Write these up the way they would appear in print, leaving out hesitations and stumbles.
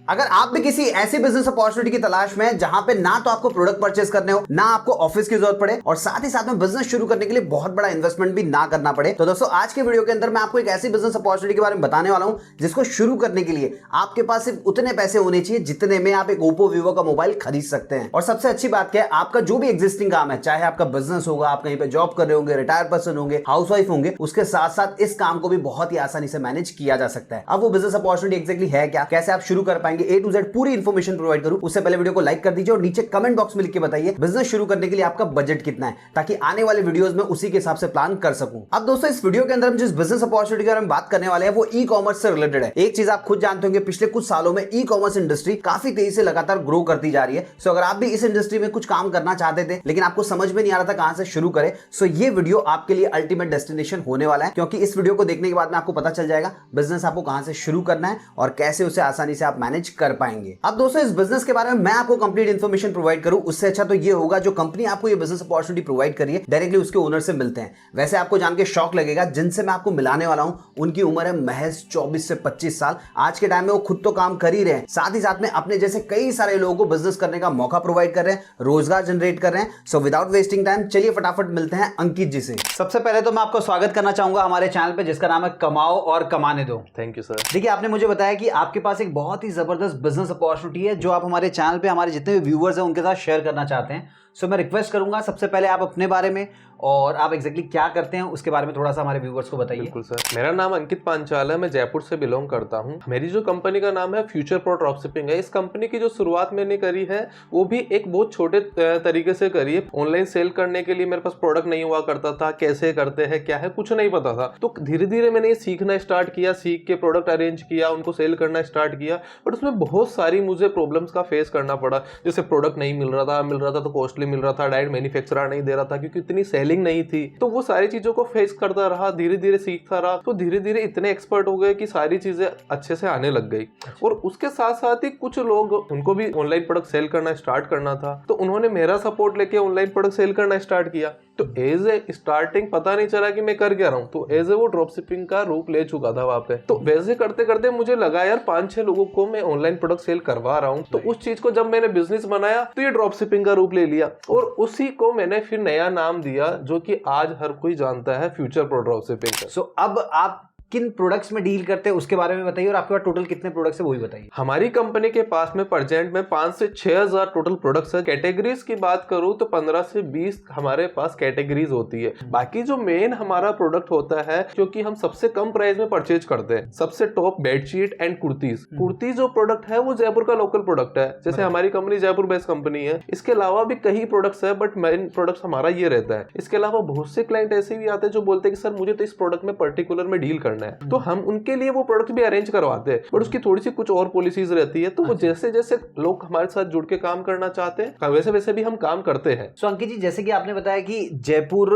अगर आप भी किसी ऐसी बिजनेस अपॉर्चुनिटी की तलाश में हैं जहां पे ना तो आपको प्रोडक्ट परचेस करने हो, ना आपको ऑफिस की जरूरत पड़े और साथ ही साथ में बिजनेस शुरू करने के लिए बहुत बड़ा इन्वेस्टमेंट भी ना करना पड़े, तो दोस्तों आज के वीडियो के अंदर मैं आपको एक ऐसी बिजनेस अपॉर्चुनिटी के बारे में बताने वाला हूं जिसको शुरू करने के लिए आपके पास सिर्फ उतने पैसे होने चाहिए जितने में आप एक ओप्पो वीवो का मोबाइल खरीद सकते हैं। और सबसे अच्छी बात क्या है, आपका जो भी एग्जिस्टिंग काम है, चाहे आपका बिजनेस होगा, आप कहीं पे जॉब कर रहे होंगे, रिटायर पर्सन होंगे, हाउसवाइफ होंगे, उसके साथ साथ इस काम को भी बहुत ही आसानी से मैनेज किया जा सकता है। अब वो बिजनेस अपॉर्चुनिटी एक्जैक्टली है क्या, कैसे आप शुरू कर पाएंगे, A to Z पूरी इंफॉर्मेशन प्रोवाइड करूं, उससे पहले वीडियो को लाइक कर दीजिए और नीचे कमेंट बॉक्स में लिख के बताइए बिजनेस शुरू करने के लिए आपका बजट कितना है, ताकि आने वाले वीडियोस में उसी के हिसाब से प्लान कर सकूं। अब दोस्तों इस वीडियो के अंदर हम जिस बिजनेस अपॉर्चुनिटी के बारे में बात करने वाले हैं वो ई कॉमर्स से रिलेटेड है। एक चीज आप खुद जानते होंगे, पिछले कुछ सालों में ई कॉमर्स इंडस्ट्री काफी तेजी से लगातार ग्रो करती जा रही है। सो अगर आप भी इस इंडस्ट्री में कुछ काम करना चाहते थे लेकिन आपको समझ में नहीं आ रहा था कहां से शुरू करें, सो ये वीडियो आपके लिए अल्टीमेट डेस्टिनेशन होने वाला है, क्योंकि इस वीडियो को देखने के बाद में आपको पता चल जाएगा बिजनेस आपको कहां से शुरू करना है और कैसे उसे आसानी से आप मैनेज कर पाएंगे। अब दोस्तों इस बिजनेस के बारे में मैं आपको कंप्लीट इन्फॉर्मेशन प्रोवाइड करूं, उससे अच्छा तो ये होगा जो कंपनी आपको ये बिजनेस अपॉर्चुनिटी प्रोवाइड करी है डायरेक्टली उसके ओनर से मिलते हैं। वैसे आपको जान के शॉक लगेगा, जिनसे मैं आपको मिलाने वाला हूं उनकी उम्र है महज 24 से 25 साल। आज के टाइम में वो खुद तो काम कर ही रहे हैं, साथ ही साथ में अपने जैसे कई सारे लोगों को बिजनेस करने का मौका प्रोवाइड कर रहे हैं, रोजगार जनरेट कर रहे हैं। सो विदाउट वेस्टिंग टाइम चलिए फटाफट मिलते हैं अंकित जी से। सबसे पहले तो मैं आपको स्वागत करना चाहूंगा हमारे चैनल पे जिसका नाम है कमाओ और कमाने दो। Thank you sir. देखिए आपने मुझे बताया कि आपके पास एक बहुत ही जबरदस्त बिजनेस अपॉर्चुनिटी है जो आप हमारे चैनल पे हमारे जितने भी व्यूअर्स हैं उनके साथ शेयर करना चाहते हैं। सो मैं रिक्वेस्ट करूंगा सबसे पहले आप अपने बारे में और आप एग्जैक्टली क्या करते हैं उसके बारे में थोड़ा सा हमारे व्यूअर्स को बताइए। बिल्कुल सर, मेरा नाम अंकित पांचाल है, मैं जयपुर से बिलोंग करता हूं। मेरी जो कंपनी का नाम है फ्यूचर प्रो ड्रॉपशिपिंग है। इस कंपनी की जो शुरुआत मैंने करी है वो भी एक बहुत छोटे तरीके से करी है। ऑनलाइन सेल करने के लिए मेरे पास प्रोडक्ट नहीं हुआ करता था, कैसे करते हैं क्या है कुछ नहीं पता था, तो धीरे धीरे मैंने ये सीखना स्टार्ट किया, सीख के प्रोडक्ट अरेंज किया, उनको सेल करना स्टार्ट किया। बट उसमें बहुत सारी मुझे प्रॉब्लम्स का फेस करना पड़ा। जैसे प्रोडक्ट नहीं मिल रहा था तो कॉस्टली मिल रहा था, डायरेक्ट मैन्युफैक्चरर नहीं दे रहा था क्योंकि इतनी सेलिंग नहीं थी। तो वो सारी चीजों को फेस करता रहा, धीरे धीरे सीखता रहा, तो धीरे धीरे इतने एक्सपर्ट हो गए कि सारी चीजें अच्छे से आने लग गई। और उसके साथ साथ ही कुछ लोग, उनको भी ऑनलाइन प्रोडक्ट सेल करना स्टार्ट करना था, तो उन्होंने मेरा सपोर्ट लेके ऑनलाइन प्रोडक्ट सेल करना स्टार्ट किया। तो एज ए स्टार्टिंग पता नहीं चला कि मैं कर क्या रहा हूँ, तो एज ए वो ड्रॉप शिपिंग का रूप ले चुका था वहां पे। तो वैसे करते करते मुझे लगा यार 5-6 लोगों को मैं ऑनलाइन प्रोडक्ट सेल करवा रहा हूँ, तो उस चीज को जब मैंने बिजनेस बनाया तो ये ड्रॉप शिपिंग का रूप ले लिया और उसी को मैंने फिर नया नाम दिया जो कि आज हर कोई जानता है, फ्यूचर प्रो ड्रॉप शिपिंग। सो अब आप किन प्रोडक्ट्स में डील करते हैं उसके बारे में बताइए और आपके पास टोटल कितने प्रोडक्ट्स है वो भी बताइए। हमारी कंपनी के पास में प्रेजेंट में 5 से 6 हजार टोटल प्रोडक्ट्स है। कैटेगरीज की बात करूं तो 15 से 20 हमारे पास कैटेगरीज होती है। बाकी जो मेन हमारा प्रोडक्ट होता है, क्योंकि हम सबसे कम प्राइस में परचेज करते हैं, सबसे top bedsheet and kurtis. Kurti जो प्रोडक्ट है वो जयपुर का लोकल प्रोडक्ट है। जैसे हमारी कंपनी जयपुर बेस्ड कंपनी है, इसके अलावा भी कई प्रोडक्ट्स है बट मेन प्रोडक्ट हमारा ये रहता है। इसके अलावा बहुत से क्लाइंट ऐसे भी आते हैं जो बोलते हैं कि सर मुझे तो इस प्रोडक्ट में पर्टिकुलर में डील करना है, तो हम उनके लिए वो प्रोडक्ट भी अरेंज करवाते हैं, बट उसकी थोड़ी सी कुछ और पॉलिसीज रहती है। तो वो जैसे जैसे लोग हमारे साथ जुड़ के काम करना चाहते हैं वैसे वैसे भी हम काम करते हैं। सो अंकित जी, जैसे कि आपने बताया कि जयपुर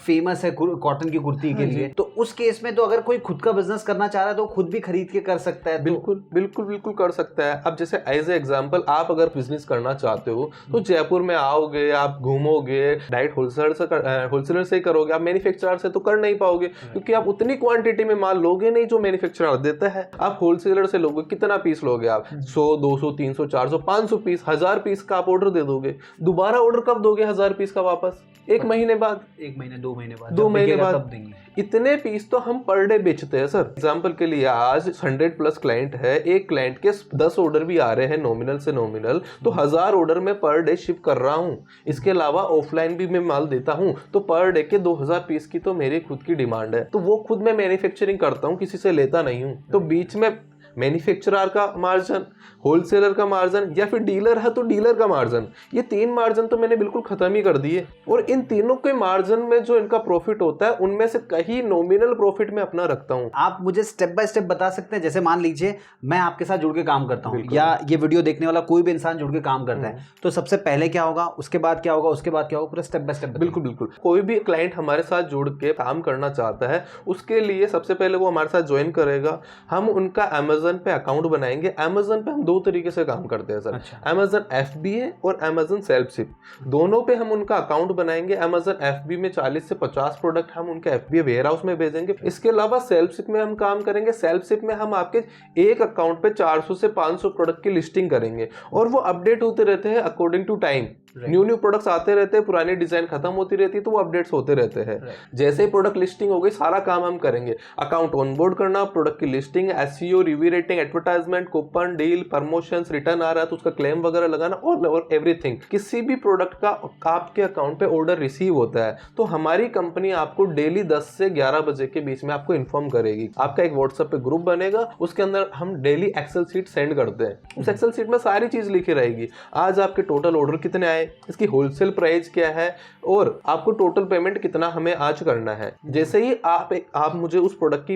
फेमस है कॉटन की कुर्ती के लिए, तो उस केस में तो अगर कोई खुद का बिजनेस करना चाह रहा है तो खुद भी खरीद के कर सकता है। बिल्कुल बिल्कुल बिल्कुल कर सकता है। अब जैसे एज ए एग्जांपल, आप अगर बिजनेस करना चाहते हो तो जयपुर में आओगे, आप घूमोगे, डायरेक्ट होलसेलर से करोगे, आप मैन्युफैक्चरर से तो कर नहीं पाओगे क्योंकि आप उतनी क्वांटिटी में माल लोगे नहीं जो मैन्युफैक्चरर देता है। आप होलसेलर से लोगे, कितना पीस लोगे आप? 100, 200, 300, 400, 500 पीस, 1000 पीस का आप ऑर्डर दे दोगे। दोबारा ऑर्डर कब दोगे 1000 पीस का वापस? 1 महीने बाद, 1 महीने 2 महीने बाद, 2 महीने बाद तब देंगे। इतने पीस तो हम पर डे बेचते हैं सर। एग्जाम्पल के लिए आज 100+ क्लाइंट है, एक क्लाइंट के 10 ऑर्डर भी आ रहे हैं नॉमिनल से नॉमिनल, तो 1000 ऑर्डर में पर डे शिप कर रहा हूं। इसके अलावा ऑफलाइन भी मैं माल देता हूं, तो पर डे के 2000 पीस की तो मेरी खुद की डिमांड है, तो वो खुद मैं मैन्युफैक्चरिंग करता हूं, किसी से लेता नहीं हूं। तो बीच में मैन्युफैक्चरर का मार्जिन, होलसेलर का मार्जिन या फिर डीलर है तो डीलर का मार्जिन, ये 3 मार्जिन तो मैंने बिल्कुल खत्म ही कर दिए। और इन तीनों के मार्जिन में जो इनका प्रॉफिट होता है उनमें से कहीं नॉमिनल प्रॉफिट में अपना रखता हूं। आप मुझे स्टेप बाय स्टेप बता सकते हैं? जैसे मान लीजिए मैं आपके साथ जुड़ के काम करता हूं या ये वीडियो देखने वाला कोई भी इंसान जुड़ के काम करता है, तो सबसे पहले क्या होगा, उसके बाद क्या होगा, उसके बाद क्या होगा, पूरा स्टेप बाय स्टेप। बिल्कुल बिल्कुल। कोई भी क्लाइंट हमारे साथ जुड़ के काम करना चाहता है, उसके लिए सबसे पहले वो हमारे साथ ज्वाइन करेगा। हम उनका Amazon Amazon पे अकाउंट बनाएंगे, Amazon पे हम दो तरीके से काम करते हैं सर। अच्छा। Amazon FBA और Amazon सेल्फ शिप, दोनों पे हम उनका अकाउंट बनाएंगे। Amazon FB में 40 से 50 प्रोडक्ट हम उनके FBA वेयर हाउस में भेजेंगे। इसके अलावा सेल्फ शिप में हम काम करेंगे। सेल्फ शिप में हम आपके एक अकाउंट पे 400 से 500 प्रोडक्ट की लिस्टिंग करेंगे और वो अपडेट होते रहते हैं according to time. New products आते रहते हैं, पुरानी डिजाइन खत्म होती रहती है, तो वो अपडेट्स होते रहते हैं। जैसे ही प्रोडक्ट लिस्टिंग हो गई, सारा काम हम करेंगे। अकाउंट ऑनबोर्ड करना, प्रोडक्ट की listing, SEO, review rating, advertisement, coupon, deal, promotions, return आ रहा है तो उसका क्लेम वगैरह लगाना और एवरीथिंग। किसी भी प्रोडक्ट का आपके अकाउंट पे ऑर्डर रिसीव होता है तो हमारी कंपनी आपको डेली 10 से 11 बजे के बीच में आपको इन्फॉर्म करेगी। आपका एक व्हाट्सएप पे ग्रुप बनेगा, उसके अंदर हम डेली एक्सेल शीट सेंड करते हैं। उस एक्सेल शीट में सारी चीज लिखी रहेगी। आज आपके टोटल ऑर्डर कितने आए, इसकी होलसेल प्राइस क्या है और आपको टोटल पेमेंट कितना हमें आज करना है। जैसे ही आप मुझे उस प्रोडक्ट की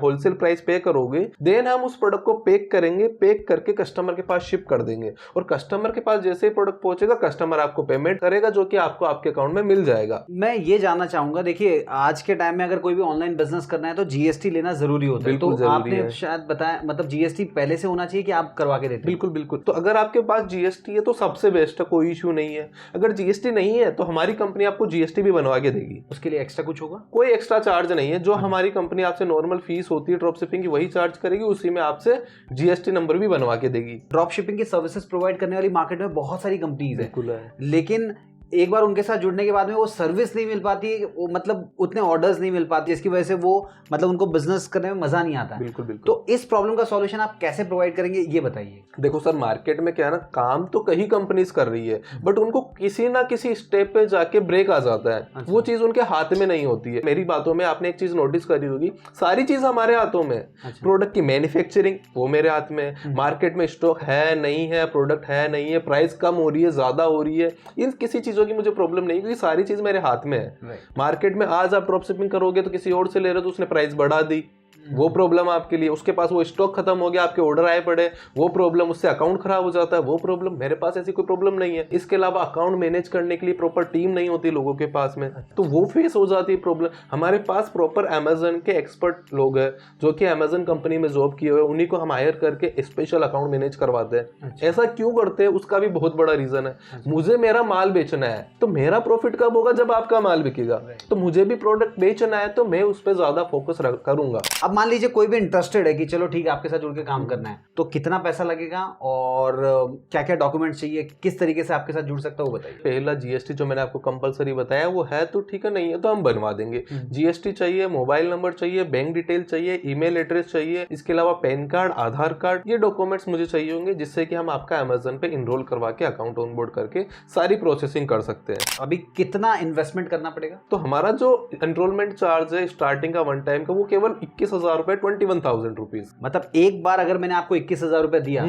होलसेल प्राइस पे करोगे, देन हम उस प्रोडक्ट को पैक करेंगे, पैक करके कस्टमर के पास शिप कर देंगे और कस्टमर के पास जैसे ही प्रोडक्ट पहुंचेगा, कस्टमर आपको पेमेंट करेगा जो कि आपको आपके अकाउंट में मिल जाएगा। मैं ये जानना चाहूंगा, देखिए आज के टाइम में अगर कोई भी ऑनलाइन बिजनेस करना है तो जीएसटी लेना जरूरी होता है, तो आपने शायद बताया, मतलब जीएसटी पहले से होना चाहिए कि आप करवा के देते हैं? बिल्कुल बिल्कुल। तो अगर आपके पास जीएसटी है तो सबसे बेस्ट है, कोई इशू नहीं है। अगर जीएसटी नहीं है तो हमारी कंपनी आपको जीएसटी भी बनवा के देगी। उसके लिए एक्स्ट्रा कुछ होगा? कोई एक्स्ट्रा चार्ज नहीं है। जो हमारी कंपनी आपसे नॉर्मल फीस होती है ड्रॉप शिपिंग की, वही चार्ज करेगी, उसी में आपसे जीएसटी नंबर भी बनवा के देगी। ड्रॉप शिपिंग की सर्विसेज प्रोवाइड करने वाली मार्केट में बहुत सारी कंपनीज है, बिल्कुल है, लेकिन एक बार उनके साथ जुड़ने के बाद में वो सर्विस नहीं मिल पाती है, वो मतलब उतने ऑर्डर्स नहीं मिल पाती, इसकी वजह से वो मतलब उनको बिजनेस करने में मजा नहीं आता है। बिल्कुल बिल्कुल। तो इस प्रॉब्लम का सॉल्यूशन आप कैसे प्रोवाइड करेंगे, ये बताइए। देखो सर, मार्केट में क्या है ना, काम तो कई कंपनीज कर रही है, बट उनको किसी ना किसी स्टेप पे जाके ब्रेक आ जाता है। अच्छा। वो चीज उनके हाथ में नहीं होती है। मेरी बातों में आपने एक चीज नोटिस करी होगी, सारी चीज हमारे हाथों में। अच्छा। प्रोडक्ट की मैन्युफैक्चरिंग वो मेरे हाथ में, मार्केट में स्टॉक है नहीं है, प्रोडक्ट है नहीं है, प्राइस कम हो रही है ज्यादा हो रही है, इन किसी चीजों की मुझे प्रॉब्लम नहीं, क्योंकि सारी चीज मेरे हाथ में है। मार्केट में आज आप ड्रॉप शिपिंग करोगे तो किसी और से ले रहे हो तो उसने प्राइस बढ़ा दी, वो प्रॉब्लम आपके लिए। उसके पास वो स्टॉक खत्म हो गया, आपके ऑर्डर आए पड़े, वो प्रॉब्लम। उससे अकाउंट खराब हो जाता है, वो प्रॉब्लम। मेरे पास ऐसी कोई प्रॉब्लम नहीं है। इसके अलावा अकाउंट मैनेज करने के लिए प्रॉपर टीम नहीं होती लोगों के पास में, तो वो फेस हो जाती है प्रॉब्लम। हमारे पास प्रॉपर अमेजन के एक्सपर्ट लोग हैं जो कि अमेजन कंपनी में जॉब किए हुए, उन्हीं को हम हायर करके स्पेशल अकाउंट मैनेज करवाते हैं। अच्छा। ऐसा क्यों करते हैं उसका भी बहुत बड़ा रीजन है। मुझे मेरा माल बेचना है तो मेरा प्रॉफिट कब होगा, जब आपका माल बिकेगा। तो मुझे भी प्रोडक्ट बेचना है तो मैं उस पर ज्यादा फोकस करूंगा। अब मान लीजिए कोई भी इंटरेस्टेड है कि चलो ठीक है आपके साथ जुड़ के काम करना है, तो कितना पैसा लगेगा और क्या क्या डॉक्यूमेंट चाहिए, किस तरीके से आपके साथ जुड़ सकता है वो बताइए। पहला जीएसटी जो मैंने आपको कंपलसरी बताया वो है तो ठीक है, नहीं है तो हम बनवा देंगे। जीएसटी चाहिए, मोबाइल नंबर चाहिए, बैंक डिटेल चाहिए, ईमेल एड्रेस चाहिए, इसके अलावा पैन कार्ड, आधार कार्ड, ये डॉक्यूमेंट्स मुझे चाहिए होंगे जिससे कि हम आपका अमेजन पे इनरोल करवा के अकाउंट ऑनबोर्ड करके सारी प्रोसेसिंग कर सकते हैं। अभी कितना इन्वेस्टमेंट करना पड़ेगा? तो हमारा जो एनरोलमेंट चार्ज है स्टार्टिंग का वन टाइम का, वो केवल 21,000 रुपए, 21,000 रुपीज। मतलब एक बार अगर मैंने आपको 21,000 रुपए दिया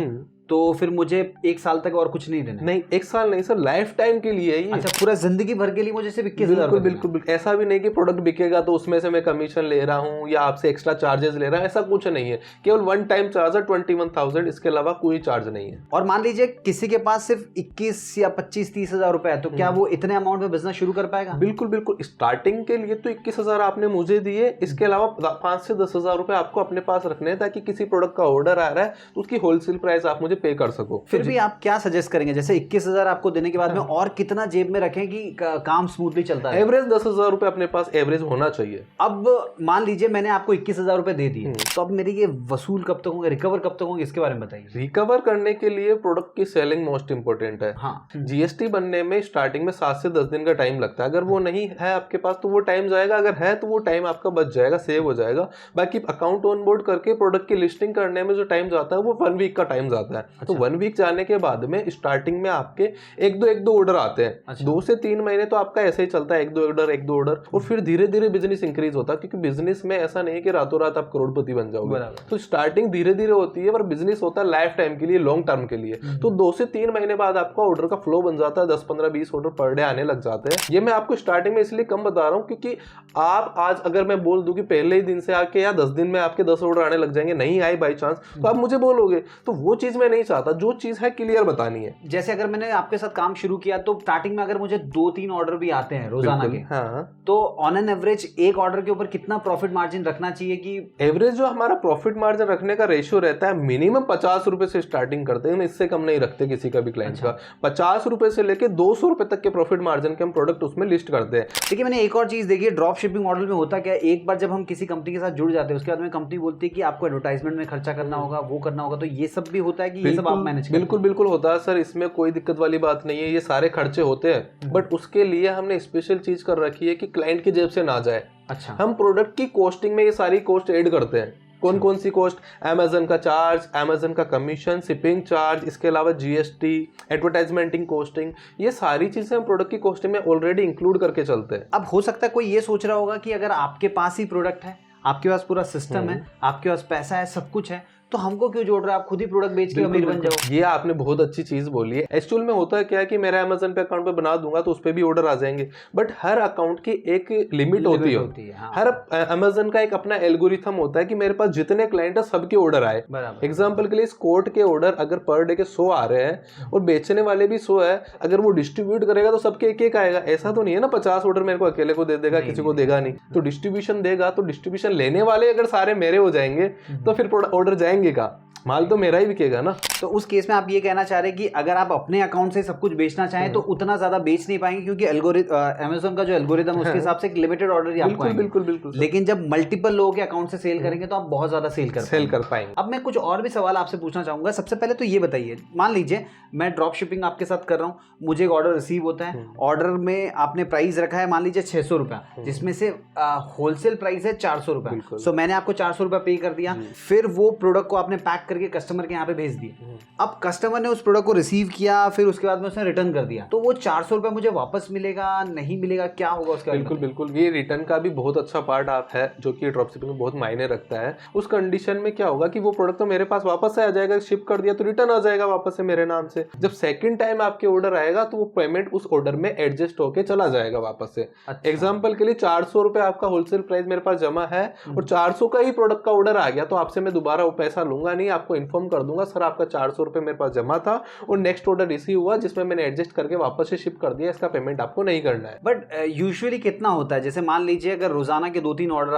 तो फिर मुझे एक साल तक और कुछ नहीं देना? नहीं, एक साल नहीं सर, लाइफ टाइम के लिए ही। अच्छा, पूरा जिंदगी भर के लिए मुझे सिर्फ 21,000? बिल्कुल बिल्कुल। ऐसा भी नहीं कि प्रोडक्ट बिकेगा तो उसमें से मैं कमीशन ले रहा हूँ या आपसे एक्स्ट्रा चार्जेस ले रहा हूँ, ऐसा कुछ नहीं है। केवल वन टाइम चार्ज है 21,000, इसके अलावा कोई चार्ज नहीं है। और मान लीजिए किसी के पास सिर्फ 21 या 25-30,000 रुपए है, तो क्या वो इतने अमाउंट में बिजनेस शुरू कर पाएगा? बिल्कुल बिल्कुल। स्टार्टिंग के लिए तो 21,000 आपने मुझे दिए, इसके अलावा 5 से 10,000 रुपए आपको अपने पास रखने हैं ताकि किसी प्रोडक्ट का ऑर्डर आ रहा है तो उसकी होलसेल प्राइस आप मुझे पे कर सको। फिर भी आप क्या सजेस्ट करेंगे, जैसे 21,000 आपको देने के बाद में और कितना जेब में रखें कि काम स्मूथली चलता है? एवरेज 10,000 रुपए अपने पास एवरेज होना चाहिए। अब मान लीजिए मैंने आपको 21,000 रुपए दे दिए, तो अब मेरे ये वसूल कब तक होंगे, रिकवर कब तक होंगे, इसके बारे में बताइए। रिकवर करने के लिए प्रोडक्ट की सेलिंग मोस्ट इंपोर्टेंट है। हाँ। जीएसटी बनने में स्टार्टिंग में 7 से 10 दिन का टाइम लगता है। अगर वो नहीं है आपके पास तो वो टाइम जाएगा, अगर है तो वो टाइम आपका बच जाएगा, सेव हो जाएगा। बाकी अकाउंट ऑन बोर्ड करके प्रोडक्ट की लिस्टिंग करने में जो टाइम जाता है वो 1 वीक का टाइम जाता है। तो 1 वीक जाने के बाद में स्टार्टिंग में आपके एक दो ऑर्डर आते हैं। 2 से 3 महीने तो आपका ऐसे ही चलता है, एक दो ऑर्डर, और फिर धीरे धीरे बिजनेस इंक्रीज होता है, क्योंकि बिजनेस में ऐसा नहीं है कि रातों रात आप करोड़पति बन जाओगे। तो स्टार्टिंग धीरे धीरे होती है, पर बिजनेस होता है लाइफ टाइम के लिए, लॉन्ग टर्म के लिए। तो 2 से 3 महीने बाद आपका ऑर्डर का फ्लो बन जाता है, 10, 15, 20 ऑर्डर पर डे आने लग जाते हैं। ये मैं आपको स्टार्टिंग में इसलिए कम बता रहा हूँ क्योंकि आप आज अगर मैं बोल दूं कि पहले ही दिन से आके या 10 दिन में आपके 10 ऑर्डर आने लग जाएंगे, नहीं आए बाई चांस, तो आप मुझे बोलोगे, तो वो चीज मैं नहीं चाहता, जो चीज है क्लियर बतानी है। जैसे अगर मैंने आपके साथ काम शुरू किया तो स्टार्टिंग में अगर मुझे 2-3 ऑर्डर भी आते हैं रोजाना के, हाँ, तो ऑन एन एवरेज एक ऑर्डर के ऊपर कितना प्रॉफिट मार्जिन रखना चाहिए? कि एवरेज जो हमारा प्रॉफिट मार्जिन रखने का रेशियो रहता है मिनिमम 50 रुपए से स्टार्टिंग करते हैं, इससे कम नहीं रखते किसी का भी क्लाइंट का। 50 रुपए से लेके 200 रुपए तक के प्रॉफिट मार्जिन के हम प्रोडक्ट उसमें लिस्ट करते हैं। देखिए मैंने एक और चीज देखी है, ड्रॉप शिपिंग मॉडल में होता क्या है, एक बार जब हम किसी कंपनी के साथ जुड़ जाते हैं उसके बाद में कंपनी बोलती है कि आपको एडवर्टाइजमेंट में खर्चा करना होगा, वो करना होगा, तो ये सब भी होता है कि ये सब आप मैनेज करते हैं? बिल्कुल बिल्कुल होता है सर, इसमें कोई दिक्कत वाली बात नहीं है, ये सारे खर्चे होते हैं, बट उसके लिए हमने स्पेशल चीज कर रखी है कि क्लाइंट की जेब से ना जाए। अच्छा, हम प्रोडक्ट की कॉस्टिंग में ये सारी कॉस्ट ऐड करते हैं। कौन कौन सी कॉस्ट? अमेजन का चार्ज, अमेजन का कमीशन, शिपिंग चार्ज, इसके अलावा जीएसटी, एडवर्टाइजमेंटिंग कॉस्टिंग, ये सारी चीजें हम प्रोडक्ट की कॉस्टिंग में ऑलरेडी इंक्लूड करके चलते हैं। अब हो सकता है कोई ये सोच रहा होगा कि अगर आपके पास ही प्रोडक्ट है, आपके पास पूरा सिस्टम है, आपके पास पैसा है, सब कुछ है, तो हमको क्यों जोड़ रहे हो, आप खुद ही प्रोडक्ट बेच के अमीर बन जाओ। ये आपने बहुत अच्छी चीज बोली है। एक्चुअल में होता है क्या है कि मेरा अमेजन पे अकाउंट पे बना दूंगा तो उस पे भी ऑर्डर आ जाएंगे, बट हर अकाउंट की एक लिमिट होती है। हाँ। हर अमेजन का एक अपना एल्गोरिथम होता है कि मेरे पास जितने क्लाइंट है सबके ऑर्डर आए। एग्जाम्पल के लिए इस कोट के ऑर्डर अगर पर डे के 100 आ रहे हैं और बेचने वाले भी 100 है, अगर वो डिस्ट्रीब्यूट करेगा तो सबके एक एक आएगा। ऐसा तो नहीं है ना 50 ऑर्डर मेरे को अकेले को दे देगा, किसी को देगा नहीं। तो डिस्ट्रीब्यूशन देगा, तो डिस्ट्रीब्यूशन लेने वाले अगर सारे मेरे हो जाएंगे तो फिर ऑर्डर जाएंगे का माल तो मेरा ही बिकेगा ना। तो उस केस में आप ये कहना चाह रहे हैं कि अगर आप अपने अकाउंट से सब कुछ बेचना चाहें तो उतना ज्यादा बेच नहीं पाएंगे, क्योंकि अमेज़न का जो एल्गोरिथम है उसके हिसाब से एक लिमिटेड ऑर्डर ही आपको आएंगे। बिल्कुल बिल्कुल। लेकिन जब मल्टीपल लोगों के अकाउंट से सेल करेंगे तो आप बहुत ज्यादा सेल कर पाएंगे। अब मैं कुछ और भी सवाल आपसे पूछना चाहूंगा। सबसे पहले तो ये बताइए, मान लीजिए मैं ड्रॉप शिपिंग आपके साथ कर रहा हूँ, मुझे एक ऑर्डर रिसीव होता है, ऑर्डर में आपने प्राइस रखा है मान लीजिए 600 रुपया, जिसमें से होलसेल प्राइस है 400 रुपया। सो मैंने आपको 400 रुपया पे कर दिया, फिर वो प्रोडक्ट को आपने पैक करके कस्टमर के यहाँ पे भेज दिया। अब कस्टमर ने उस प्रोडक्ट को रिसीव किया, फिर उसके बाद में उसने रिटर्न कर दिया, तो वो 400 रुपया मुझे वापस मिलेगा, नहीं मिलेगा, क्या होगा उसका? बिल्कुल बिल्कुल, ये रिटर्न का भी बहुत अच्छा पार्ट आप है जो कि ड्रॉप शिपिंग में बहुत मायने रखता है। उस कंडीशन में क्या होगा कि वो प्रोडक्ट तो मेरे पास वापस आ जाएगा, शिप कर दिया तो रिटर्न आ जाएगा वापस से मेरे नाम से। जब सेकंड टाइम आपके ऑर्डर आएगा तो वो पेमेंट उस ऑर्डर में एडजस्ट होके चला जाएगा वापस से। एग्जाम्पल के लिए 400 रुपया आपका होलसेल प्राइस मेरे पास जमा है और 400 का ही प्रोडक्ट का ऑर्डर आ गया, तो आपसे मैं दोबारा वो पैसा लूंगा नहीं, आपको इन्फॉर्म कर दूंगा सर आपका 400 रुपये मेरे पास जमा था और नेक्स्ट ऑर्डर रिसीव हुआ जिसमें मैंने एडजस्ट करके वापस से शिप कर दिया, इसका पेमेंट आपको नहीं करना है। बट यूजुअली कितना होता है? जैसे मान लीजिए अगर रोजाना के 2-3 ऑर्डर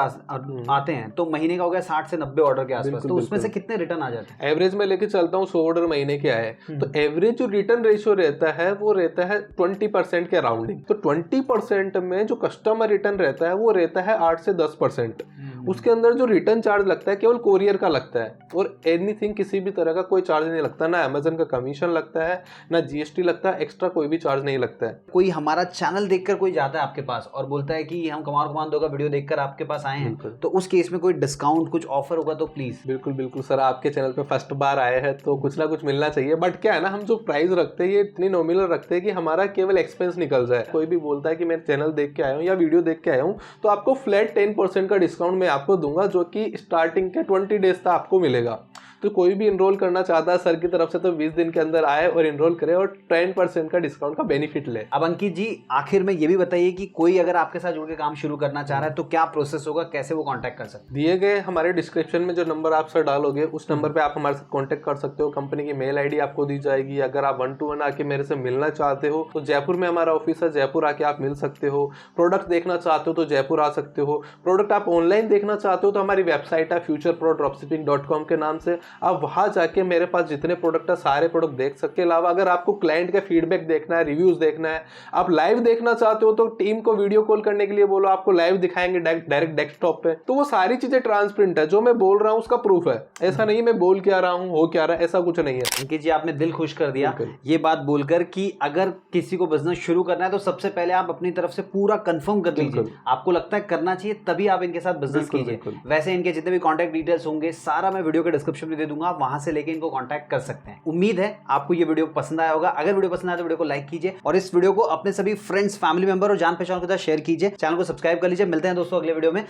आते हैं तो महीने का हो गया 60 से 90 ऑर्डर के आसपास, तो उसमें से कितने रिटर्न आ जाते हैं? एवरेज में लेके चलता हूँ 100 ऑर्डर महीने के आए तो एवरेज जो रिटर्न रेशियो रहता है वो रहता है 20% के अराउंडिंग। तो 20% में जो कस्टमर रिटर्न रहता है वो रहता है 8 से 10%। उसके अंदर जो रिटर्न चार्ज लगता है केवल कोरियर का लगता है और एनीथिंग किसी भी तरह का कोई चार्ज नहीं लगता, ना अमेजन का कमीशन लगता है, ना जीएसटी लगता है, एक्स्ट्रा कोई भी चार्ज नहीं लगता है। कोई हमारा चैनल देखकर कोई जाता है आपके पास और बोलता है कि हम कमाल कमांडो का वीडियो देखकर आपके पास आए हैं, तो उस केस में कोई डिस्काउंट कुछ ऑफर होगा तो प्लीज? बिल्कुल बिल्कुल सर, आपके चैनल पे फर्स्ट बार आए हैं तो कुछ ना कुछ मिलना चाहिए, बट क्या है ना, हम जो प्राइस रखते हैं ये इतनी नॉमिनल रखते हैं कि हमारा केवल एक्सपेंस निकल जाए। कोई भी बोलता है कि मैं चैनल देख के आया हूँ या वीडियो देख के आया हूँ तो आपको फ्लैट 10% का डिस्काउंट मैं आपको दूंगा, जो कि स्टार्टिंग के 20 डेज तक आपको मिलेगा। तो कोई भी इनरोल करना चाहता है सर की तरफ से तो 20 दिन के अंदर आए और इनरोल करे और 10% का डिस्काउंट का बेनिफिट ले। अब अंकित जी आखिर में ये भी बताइए कि कोई अगर आपके साथ जुड़ के काम शुरू करना चाह रहा है तो क्या प्रोसेस होगा, कैसे वो कांटेक्ट कर सकते हैं? दिए गए हमारे डिस्क्रिप्शन में जो नंबर आप सर डालोगे उस नंबर पे आप हमारे साथ कांटेक्ट कर सकते हो। कंपनी की मेल आईडी आपको दी जाएगी। अगर आप 1-to-1 आके मेरे से मिलना चाहते हो तो जयपुर में हमारा ऑफिस है, जयपुर आके आप मिल सकते हो। प्रोडक्ट देखना चाहते हो तो जयपुर आ सकते हो। प्रोडक्ट आप ऑनलाइन देखना चाहते हो तो हमारी वेबसाइट है futureprodropshipping.com के नाम से, आप वहां जाके मेरे पास जितने प्रोडक्ट है सारे प्रोडक्ट देख सकते हैं। अलावा अगर आपको क्लाइंट का फीडबैक देखना है, रिव्यूज देखना है, आप लाइव देखना चाहते हो तो टीम को वीडियो कॉल करने के लिए बोलो, आपको लाइव दिखाएंगे डायरेक्ट डेस्कटॉप पे। तो वो सारी चीजें ट्रांसपेरेंट है, जो मैं बोल रहा हूँ उसका प्रूफ है। ऐसा नहीं मैं बोल क्या रहा हूँ हो क्या रहा है, ऐसा कुछ नहीं है। अंकित जी आपने दिल खुश कर दिया ये बात बोलकर कि अगर किसी को बिजनेस शुरू करना है तो सबसे पहले आप अपनी तरफ से पूरा कंफर्म कर लीजिए, आपको लगता है करना चाहिए तभी आप इनके साथ बिजनेस कीजिए। वैसे इनके जितने भी कॉन्टैक्ट डिटेल्स होंगे सारा मैं वीडियो के डिस्क्रिप्शन में दे दूंगा, वहां से लेके इनको कांटेक्ट कर सकते हैं। उम्मीद है आपको ये वीडियो पसंद आया होगा। अगर वीडियो पसंद आया तो वीडियो को लाइक कीजिए और इस वीडियो को अपने सभी फ्रेंड्स, फैमिली मेंबर और जान पहचान के साथ शेयर कीजिए। चैनल को सब्सक्राइब कर लीजिए। मिलते हैं दोस्तों अगले वीडियो में।